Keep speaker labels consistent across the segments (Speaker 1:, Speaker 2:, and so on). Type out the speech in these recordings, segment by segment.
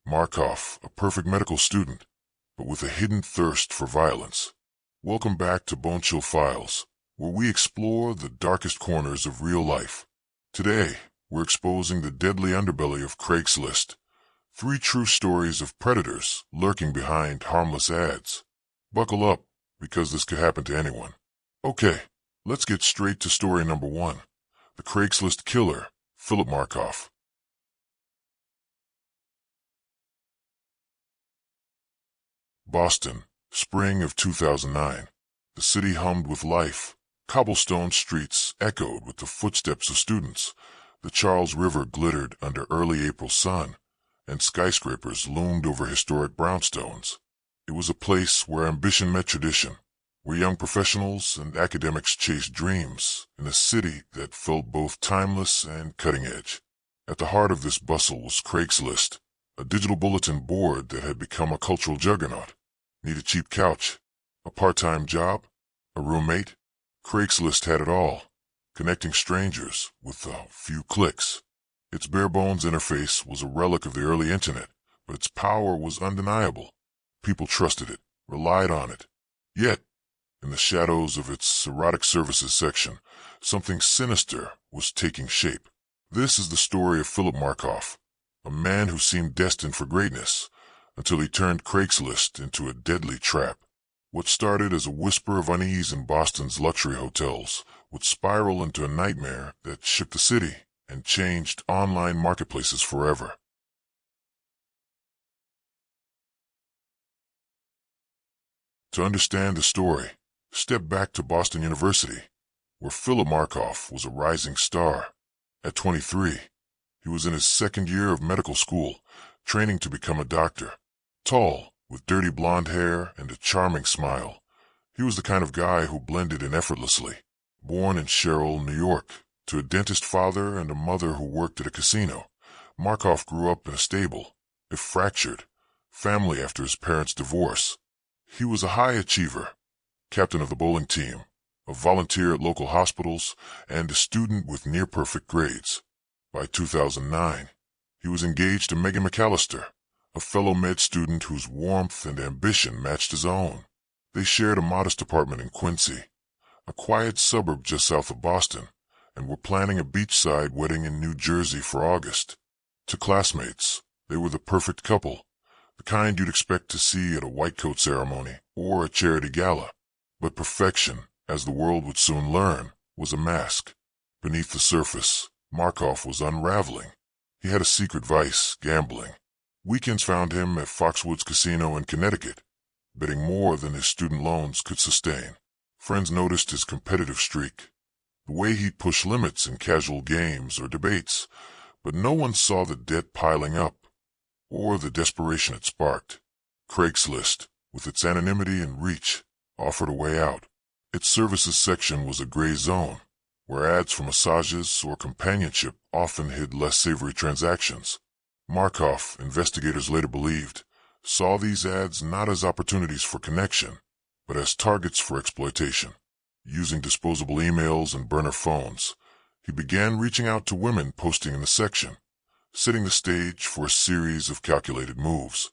Speaker 1: Markoff, a perfect medical student, but with a hidden thirst for violence. Welcome back to Bone Chill Files, where we explore the darkest corners of real life. Today, we're exposing the deadly underbelly of Craigslist, 3 true stories of predators lurking behind harmless ads. Buckle up, because this could happen to anyone. Okay, let's get straight to story number 1, the Craigslist Killer, Philip Markoff. Boston, spring of 2009. The city hummed with life. Cobblestone streets echoed with the footsteps of students. The Charles River glittered under early April sun, and skyscrapers loomed over historic brownstones. It was a place where ambition met tradition, where young professionals and academics chased dreams, in a city that felt both timeless and cutting edge. At the heart of this bustle was Craigslist, a digital bulletin board that had become a cultural juggernaut. Need a cheap couch? A part-time job? A roommate? Craigslist had it all, connecting strangers with a few clicks. Its bare-bones interface was a relic of the early internet, but its power was undeniable. People trusted it, relied on it. Yet, in the shadows of its erotic services section, something sinister was taking shape. This is the story of Philip Markoff, a man who seemed destined for greatness, until he turned Craigslist into a deadly trap. What started as a whisper of unease in Boston's luxury hotels would spiral into a nightmare that shook the city and changed online marketplaces forever. To understand the story, step back to Boston University, where Philip Markoff was a rising star. At 23, he was in his second year of medical school, training to become a doctor. Tall, with dirty blonde hair and a charming smile, he was the kind of guy who blended in effortlessly. Born in Sherrill, New York, to a dentist father and a mother who worked at a casino, Markoff grew up in a stable, if fractured, family after his parents' divorce. He was a high achiever, captain of the bowling team, a volunteer at local hospitals, and a student with near-perfect grades. By 2009, he was engaged to Megan McAllister, a fellow med student whose warmth and ambition matched his own. They shared a modest apartment in Quincy, a quiet suburb just south of Boston, and were planning a beachside wedding in New Jersey for August. To classmates, they were the perfect couple, the kind you'd expect to see at a white coat ceremony or a charity gala. But perfection, as the world would soon learn, was a mask. Beneath the surface, Markoff was unraveling. He had a secret vice, gambling. Weekends found him at Foxwoods Casino in Connecticut, betting more than his student loans could sustain. Friends noticed his competitive streak, the way he'd push limits in casual games or debates, but no one saw the debt piling up, or the desperation it sparked. Craigslist, with its anonymity and reach, offered a way out. Its services section was a gray zone, where ads for massages or companionship often hid less savory transactions. Markoff, investigators later believed, saw these ads not as opportunities for connection, but as targets for exploitation. Using disposable emails and burner phones, he began reaching out to women posting in the section, setting the stage for a series of calculated moves.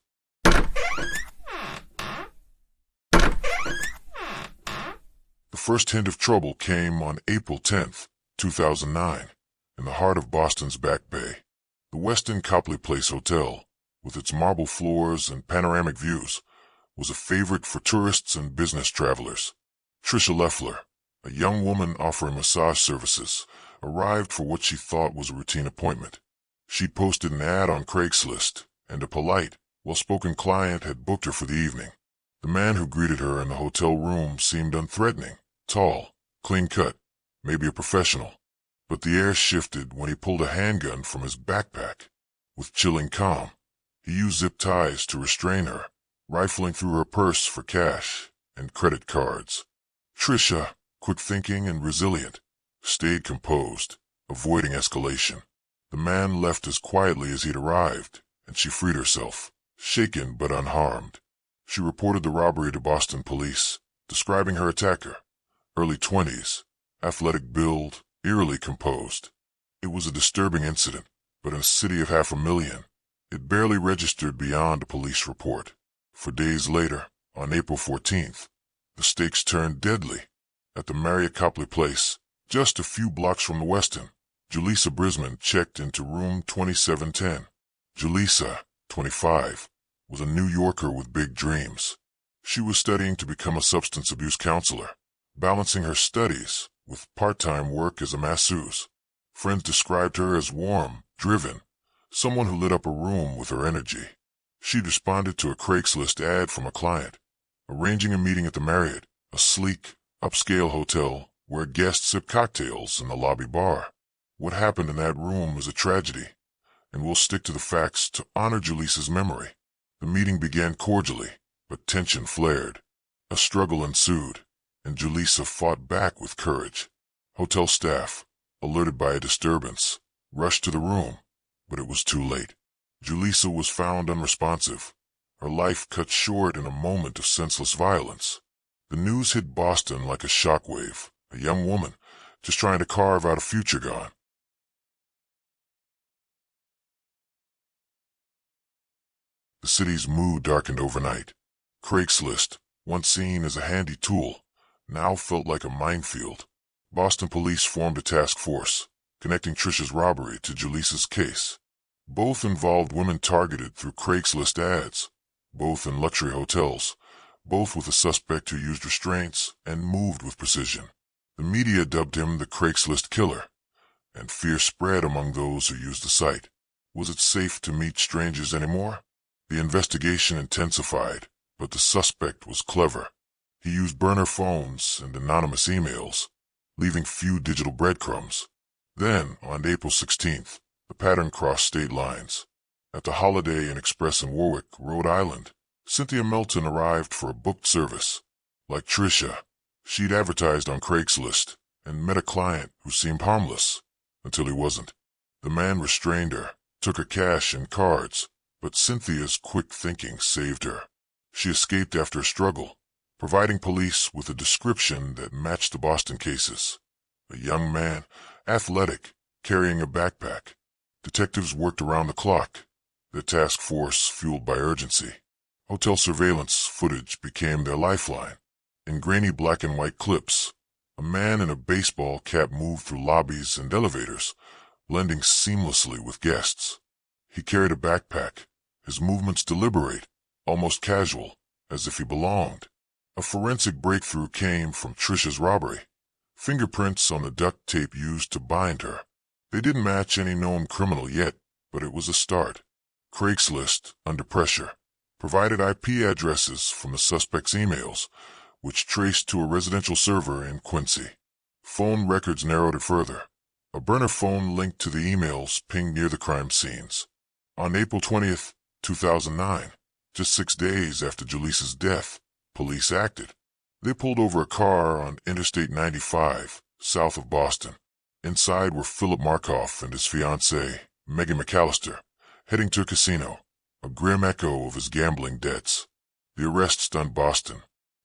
Speaker 1: The first hint of trouble came on April 10, 2009, in the heart of Boston's Back Bay. The Westin Copley Place Hotel, with its marble floors and panoramic views, was a favorite for tourists and business travelers. Tricia Leffler, a young woman offering massage services, arrived for what she thought was a routine appointment. She'd posted an ad on Craigslist, and a polite, well-spoken client had booked her for the evening. The man who greeted her in the hotel room seemed unthreatening, tall, clean-cut, maybe a professional. But the air shifted when he pulled a handgun from his backpack. With chilling calm, he used zip ties to restrain her, rifling through her purse for cash and credit cards. Tricia, quick-thinking and resilient, stayed composed, avoiding escalation. The man left as quietly as he'd arrived, and she freed herself, shaken but unharmed. She reported the robbery to Boston police, describing her attacker, early 20s, athletic build, eerily composed. It was a disturbing incident, but in a city of 500,000, It barely registered beyond a police report. For days later, on April 14th, the stakes turned deadly. At the Marriott Copley Place, just a few blocks from the Westin, Julissa Brisman checked into room 2710. Julissa, 25, was a New Yorker with big dreams. She was studying to become a substance abuse counselor, balancing her studies with part-time work as a masseuse. Friends described her as warm, driven, someone who lit up a room with her energy. She'd responded to a Craigslist ad from a client, arranging a meeting at the Marriott, a sleek, upscale hotel where guests sip cocktails in the lobby bar. What happened in that room was a tragedy, and we'll stick to the facts to honor Julissa's memory. The meeting began cordially, but tension flared. A struggle ensued, and Julissa fought back with courage. Hotel staff, alerted by a disturbance, rushed to the room, but it was too late. Julissa was found unresponsive, her life cut short in a moment of senseless violence. The news hit Boston like a shockwave, a young woman just trying to carve out a future gone. The city's mood darkened overnight. Craigslist, once seen as a handy tool, now felt like a minefield. Boston police formed a task force, connecting Trisha's robbery to Julissa's case. Both involved women targeted through Craigslist ads, both in luxury hotels, both with a suspect who used restraints and moved with precision. The media dubbed him the Craigslist Killer, and fear spread among those who used the site. Was it safe to meet strangers anymore? The investigation intensified, but the suspect was clever. He used burner phones and anonymous emails, leaving few digital breadcrumbs. Then, on April 16th, the pattern crossed state lines. At the Holiday Inn Express in Warwick, Rhode Island, Cynthia Melton arrived for a booked service. Like Trisha, she'd advertised on Craigslist and met a client who seemed harmless, until he wasn't. The man restrained her, took her cash and cards, but Cynthia's quick thinking saved her. She escaped after a struggle, providing police with a description that matched the Boston cases. A young man, athletic, carrying a backpack. Detectives worked around the clock, their task force fueled by urgency. Hotel surveillance footage became their lifeline. In grainy black and white clips, a man in a baseball cap moved through lobbies and elevators, blending seamlessly with guests. He carried a backpack, his movements deliberate, almost casual, as if he belonged. A forensic breakthrough came from Trisha's robbery. Fingerprints on the duct tape used to bind her. They didn't match any known criminal yet, but it was a start. Craigslist, under pressure, provided IP addresses from the suspect's emails, which traced to a residential server in Quincy. Phone records narrowed it further. A burner phone linked to the emails pinged near the crime scenes. On April 20th, 2009, just 6 days after Julissa's death, police acted. They pulled over a car on Interstate 95, south of Boston. Inside were Philip Markoff and his fiancée, Megan McAllister, heading to a casino, a grim echo of his gambling debts. The arrest stunned Boston.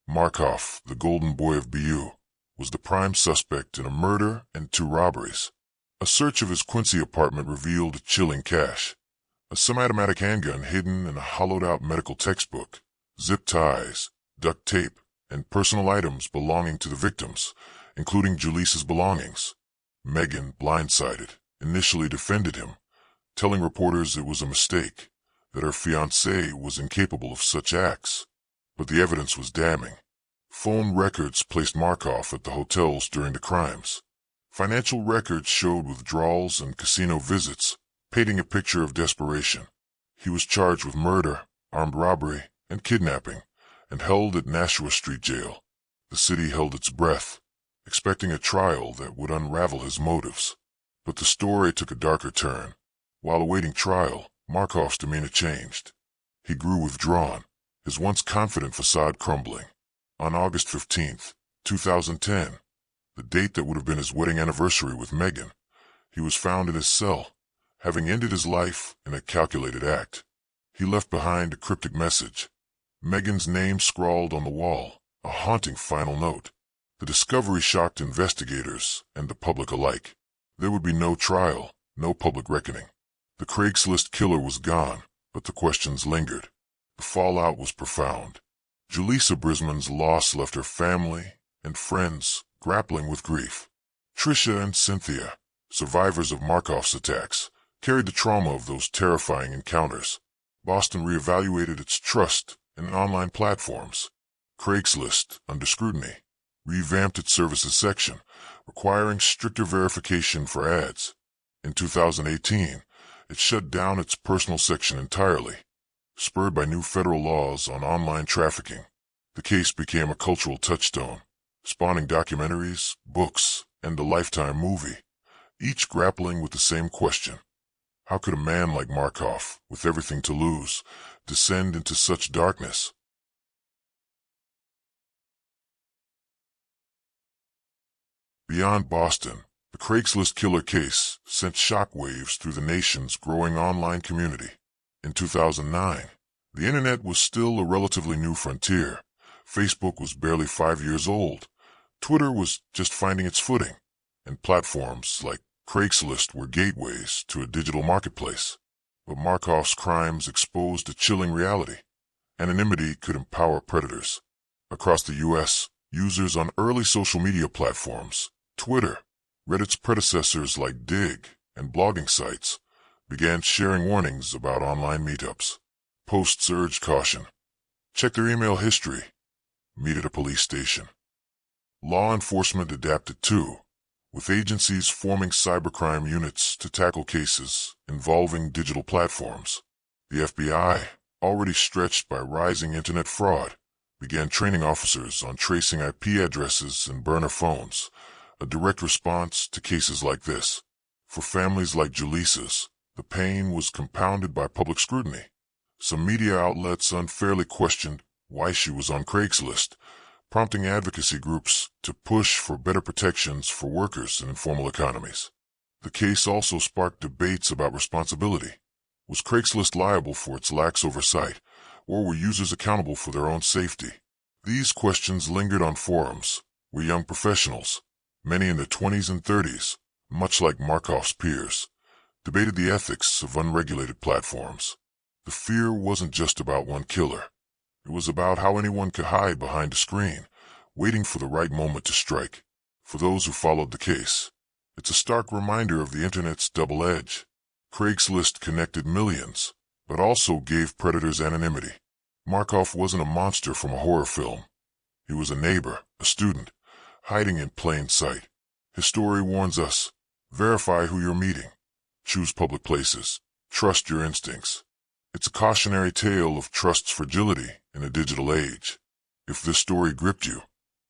Speaker 1: Markoff, the golden boy of BU, was the prime suspect in a murder and 2 robberies. A search of his Quincy apartment revealed a chilling cache. A semi-automatic handgun hidden in a hollowed-out medical textbook, zip ties, duct tape, and personal items belonging to the victims, including Julissa's belongings. Megan, blindsided, initially defended him, telling reporters it was a mistake, that her fiancé was incapable of such acts. But the evidence was damning. Phone records placed Markoff at the hotels during the crimes. Financial records showed withdrawals and casino visits, painting a picture of desperation. He was charged with murder, armed robbery, and kidnapping, and held at Nashua Street Jail. The city held its breath, expecting a trial that would unravel his motives. But the story took a darker turn. While awaiting trial, Markoff's demeanor changed. He grew withdrawn, his once confident facade crumbling. On August 15th, 2010, the date that would have been his wedding anniversary with Megan, he was found in his cell, having ended his life in a calculated act. He left behind a cryptic message, Megan's name scrawled on the wall, a haunting final note. The discovery shocked investigators and the public alike. There would be no trial, no public reckoning. The Craigslist killer was gone, But the questions lingered. The fallout was profound. Julissa Brisman's loss left her family and friends grappling with grief. Tricia and Cynthia, survivors of Markoff's attacks, carried the trauma of those terrifying encounters. Boston reevaluated its trust in online platforms. Craigslist, under scrutiny, revamped its services section, requiring stricter verification for ads. In 2018, it shut down its personal section entirely, spurred by new federal laws on online trafficking. The case became a cultural touchstone, spawning documentaries, books, and a Lifetime movie, each grappling with the same question. How could a man like Markoff, with everything to lose, descend into such darkness? Beyond Boston, the Craigslist Killer case sent shockwaves through the nation's growing online community. In 2009, the internet was still a relatively new frontier. Facebook was barely 5 years old. Twitter was just finding its footing, and platforms like Craigslist were gateways to a digital marketplace. But Markoff's crimes exposed a chilling reality. Anonymity could empower predators. Across the U.S., users on early social media platforms, Twitter, Reddit's predecessors like Dig, and blogging sites, began sharing warnings about online meetups. Posts urged caution. Check their email history. Meet at a police station. Law enforcement adapted too, with agencies forming cybercrime units to tackle cases involving digital platforms. The FBI, already stretched by rising internet fraud, began training officers on tracing IP addresses and burner phones, a direct response to cases like this. For families like Julissa's, the pain was compounded by public scrutiny. Some media outlets unfairly questioned why she was on Craigslist, prompting advocacy groups to push for better protections for workers in informal economies. The case also sparked debates about responsibility. Was Craigslist liable for its lax oversight, or were users accountable for their own safety? These questions lingered on forums where young professionals, many in their 20s and 30s, much like Markoff's peers, debated the ethics of unregulated platforms. The fear wasn't just about one killer. It was about how anyone could hide behind a screen, waiting for the right moment to strike. For those who followed the case, it's a stark reminder of the internet's double edge. Craigslist connected millions, but also gave predators anonymity. Markoff wasn't a monster from a horror film. He was a neighbor, a student, hiding in plain sight. His story warns us, verify who you're meeting, choose public places, trust your instincts. It's a cautionary tale of trust's fragility in a digital age. If this story gripped you,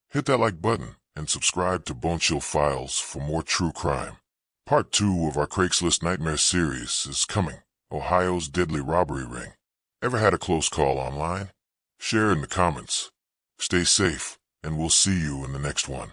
Speaker 1: hit that like button and subscribe to Bone Chill Files for more true crime. Part 2 of our Craigslist Nightmare series is coming. Ohio's deadly robbery ring. Ever had a close call online? Share in the comments. Stay safe, and we'll see you in the next one.